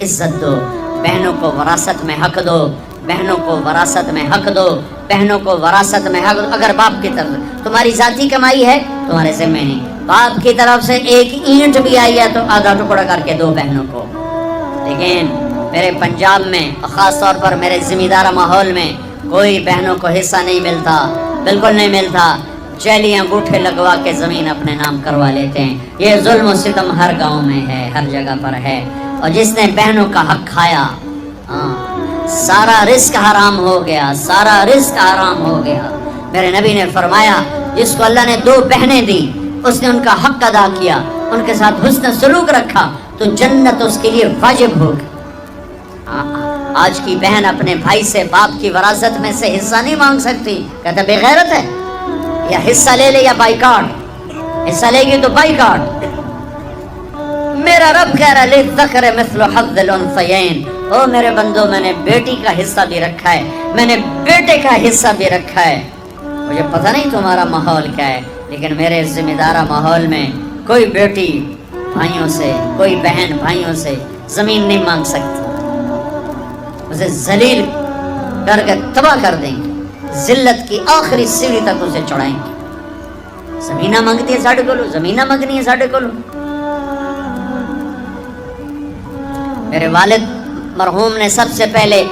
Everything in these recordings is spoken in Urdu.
عزت دو، بہنوں کو وراثت میں حق دو، بہنوں کو وراثت میں حق دو، بہنوں کو وراثت میں حق دو۔ اگر باپ کی طرف تمہاری ذاتی کمائی ہے تمہارے ذمہ نہیں، باپ کی طرف سے ایک اینٹ بھی آئی ہے تو آدھا ٹکڑا کر کے دو بہنوں کو۔ لیکن میرے پنجاب میں خاص طور پر میرے ذمہ دار ماحول میں کوئی بہنوں کو حصہ نہیں ملتا، بالکل نہیں ملتا۔ جیلی انگوٹھے لگوا کے زمین اپنے نام کروا لیتے ہیں۔ یہ ظلم و ستم ہر گاؤں میں ہے، ہر جگہ پر ہے۔ اور جس نے بہنوں کا حق کھایا، سارا رزق حرام ہو گیا، سارا رزق حرام ہو گیا۔ میرے نبی نے فرمایا جس کو اللہ نے 2 بہنیں دی، اس نے ان کا حق ادا کیا، ان کے ساتھ حسن سلوک رکھا تو جنت اس کے لیے واجب ہوگی۔ آج کی بہن اپنے بھائی سے باپ کی وراثت میں سے حصہ نہیں مانگ سکتی، کہتا بے غیرت ہے، یا حصہ لے لے یا بائیکاٹ، حصہ لے گی تو بائیکاٹ۔ میرا رب کہہ رہا للذکر مثل حظ الانثیین، او میرے بندو میں نے بیٹی کا حصہ بھی رکھا ہے، میں نے بیٹے کا حصہ بھی رکھا ہے۔ مجھے پتہ نہیں تمہارا ماحول کیا ہے، لیکن میرے ذمہ دارہ ماحول میں کوئی بیٹی بھائیوں سے، کوئی بہن بھائیوں سے زمین نہیں مانگ سکتی، اسے ذلیل کر کے تباہ کر دیں گے، ذلت کی آخری سیڑھی تک اسے چڑھائیں گے۔ زمینہ مانگتی ہے ساڑھے کولو، زمینہ مانگنی ہے ساڑھے کولو۔ میرے والد مرحوم نے سب سے پہلے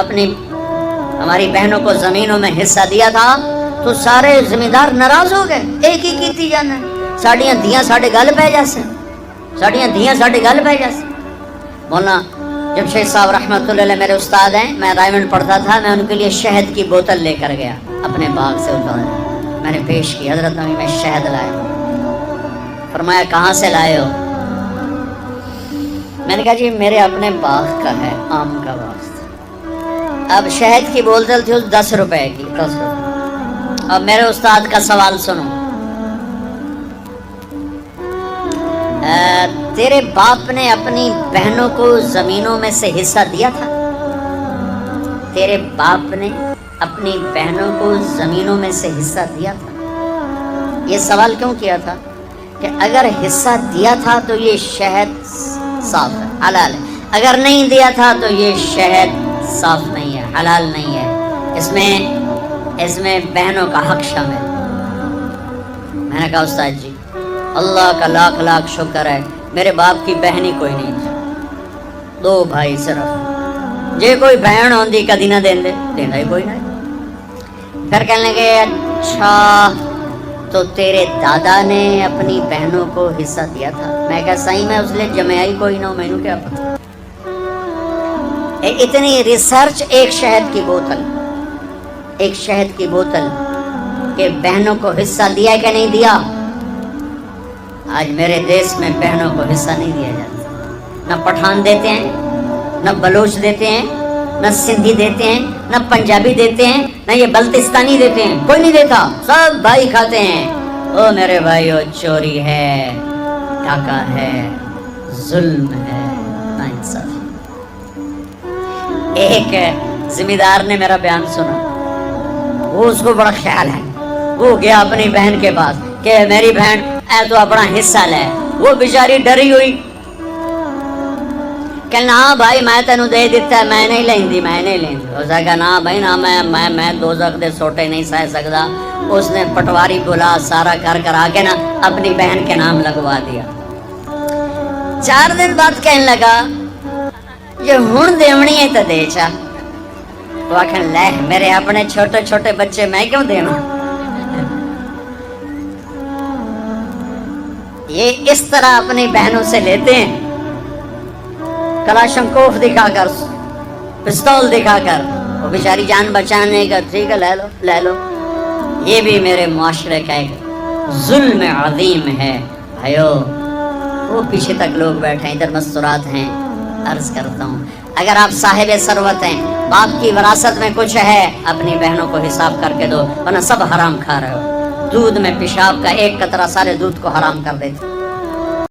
اپنی ہماری بہنوں کو زمینوں میں حصہ دیا تھا تو سارے ذمہ دار ناراض ہو گئے، ایک ہی کیتی جانا ساڑیاں دیاں ساڑھے گل پہ جیسے، ساڑیاں دیاں ساڑھے گل پہ جیسے۔ مولانا جب شیخ صاحب رحمۃ اللہ علیہ میرے استاد ہیں، میں رائمنڈ پڑھتا تھا، میں ان کے لیے شہد کی بوتل لے کر گیا اپنے باغ سے اتارا، میں نے پیش کی، حضرت نبی میں شہد لائے۔ فرمایا کہاں سے لائے ہو؟ میں نے کہا جی میرے اپنے باغ کا ہے، آم کا باغ تھا۔ اب شہد کی بوتل تھی 10 روپے کی، 10 روپے۔ اب میرے استاد کا سوال سنو، تیرے باپ نے اپنی بہنوں کو زمینوں میں سے حصہ دیا تھا؟ تیرے باپ نے اپنی بہنوں کو زمینوں میں سے حصہ دیا تھا؟ یہ سوال کیوں کیا تھا کہ اگر حصہ دیا تھا تو یہ شہد صاف ہے، حلال ہے، اگر نہیں دیا تھا تو یہ شہد صاف نہیں ہے، حلال نہیں ہے، اس میں بہنوں کا حق شامل۔ میں نے کہا استاد جی اللہ کا لاکھ لاکھ شکر ہے میرے باپ کی بہن ہی کوئی نہیں تھی، 2 بھائی صرف، جے کوئی بہن ہوندی کدی نہ دیندے، دینا ہی کوئی نہیں۔ پھر کہنے لگے اچھا تو تیرے دادا نے اپنی بہنوں کو حصہ دیا تھا؟ میں کہا صحیح میں اس لیے جمعہ ہی کوئی نہ ہو، مینوں کیا پتا۔ اتنی ریسرچ ایک شہد کی بوتل، ایک شہد کی بوتل کہ بہنوں کو حصہ دیا کہ نہیں دیا؟ آج میرے دیش میں بہنوں کو حصہ نہیں دیا جاتا، نہ پٹھان دیتے ہیں، نہ بلوچ دیتے ہیں، نہ سندھی دیتے ہیں، نہ پنجابی دیتے ہیں، نہ یہ بلتستانی دیتے ہیں، کوئی نہیں دیتا، سب بھائی کھاتے ہیں۔ او میرے بھائیو چوری ہے، ڈاکہ ہے، ظلم ہے، ناانصافی۔ ایک ذمہ دار نے میرا بیان سنا، وہ اس کو بڑا خیال ہے، وہ گیا اپنی بہن کے پاس کہ میری بہن اے تو اپنا حصہ لے، وہ بیچاری ڈری ہوئی، کہنا ہاں بھائی میں تینوں دے دیتا ہے، میں نہیں لیندی، میں نہیں لیندی۔ اس نے کہا نا بھائی نا، میں دوزخ دے سوٹے نہیں سہ سکتا۔ اس نے پٹواری بلا سارا کر آ کے نا اپنی بہن کے نام لگوا دیا۔ 4 دن بعد کہنے لگا یہ ہن دیونی ہے تو دے چا۔ وہ آخر لے میرے اپنے چھوٹے چھوٹے بچے میں کیوں دینا۔ یہ اس طرح اپنی بہنوں سے لیتے ہیں، کلاشنکوف دکھا کر، پستول دکھا کر، وہ بیچاری جان بچانے کا، ٹھیک ہے لے لو لے لو۔ یہ بھی میرے معاشرے کا ایک ظلم عظیم ہے بھائیو۔ وہ پیچھے تک لوگ بیٹھے ہیں، ادھر مستورات ہیں، عرض کرتا ہوں اگر آپ صاحب ثروت ہیں، باپ کی وراثت میں کچھ ہے، اپنی بہنوں کو حساب کر کے دو، ورنہ سب حرام کھا رہے ہو۔ دودھ میں پیشاب کا ایک قطرہ سارے دودھ کو حرام کر دیتے۔